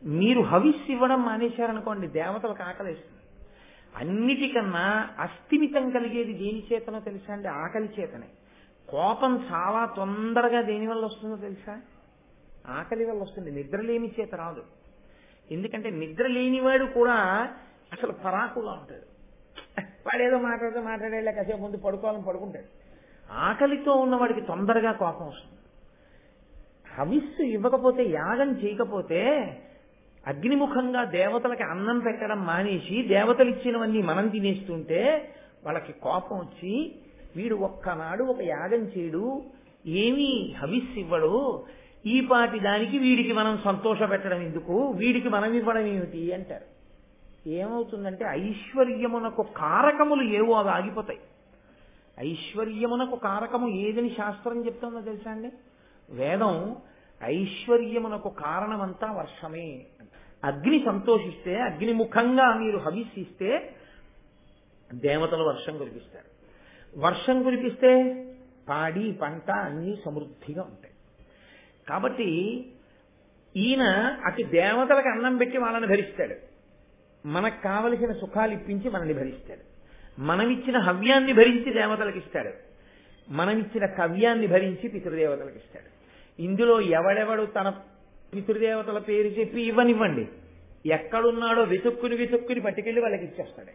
మీరు హవిస్సు ఇవ్వడం మానేశారనుకోండి, దేవతలకు ఆకలిస్తుంది. అన్నిటికన్నా అస్థిమితం కలిగేది దేని చేతనో తెలుసా అండి? ఆకలి చేతనే. కోపం చాలా తొందరగా దేని వల్ల వస్తుందో తెలుసా? ఆకలి వల్ల వస్తుంది. నిద్రలేమి చేత రాదు. ఎందుకంటే నిద్ర లేనివాడు కూడా అసలు పరాకుగా ఉంటాడు. వాడేదో మాట్లాడేలా కాసేపు ముందు పడుకోవాలని పడుకుంటాడు. ఆకలితో ఉన్నవాడికి తొందరగా కోపం వస్తుంది. హవిస్సు ఇవ్వకపోతే, యాగం చేయకపోతే, అగ్నిముఖంగా దేవతలకి అన్నం పెట్టడం మానేసి దేవతలు ఇచ్చినవన్నీ మనం తినేస్తుంటే వాళ్ళకి కోపం వచ్చి, వీడు ఒక్కనాడు ఒక యాగం చేయడు, ఏమీ హవిస్సు ఇవ్వడు, ఈ పాటి దానికి వీడికి మనం సంతోష పెట్టడం ఎందుకు, వీడికి మనం ఇవ్వడం ఏమిటి అంటారు. ఏమవుతుందంటే ఐశ్వర్యమునకు కారకములు ఏవో అవి ఆగిపోతాయి. ఐశ్వర్యమునకు కారకము ఏదని శాస్త్రం చెప్తుందో తెలుసా అండి? వేదం ఐశ్వర్యమునకు కారణమంతా వర్షమే. అగ్ని సంతోషిస్తే, అగ్నిముఖంగా మీరు హవిస్సిస్తే దేవతలు వర్షం కురిపిస్తారు. వర్షం కురిపిస్తే పాడి పంట అన్నీ సమృద్ధిగా ఉంటాయి. కాబట్టి ఈయన అటు దేవతలకు అన్నం పెట్టి వాళ్ళని భరిస్తాడు, మనకు కావలసిన సుఖాలు ఇప్పించి మనల్ని భరిస్తాడు. మనమిచ్చిన హవ్యాన్ని భరించి దేవతలకు ఇస్తాడు, మనమిచ్చిన కవ్యాన్ని భరించి పితృదేవతలకు ఇస్తాడు. ఇందులో ఎవడెవడు తన పితృదేవతల పేరు చెప్పి ఇవ్వనివ్వండి, ఎక్కడున్నాడో వెతుక్కుని పట్టుకెళ్ళి వాళ్ళకి ఇచ్చేస్తాడు.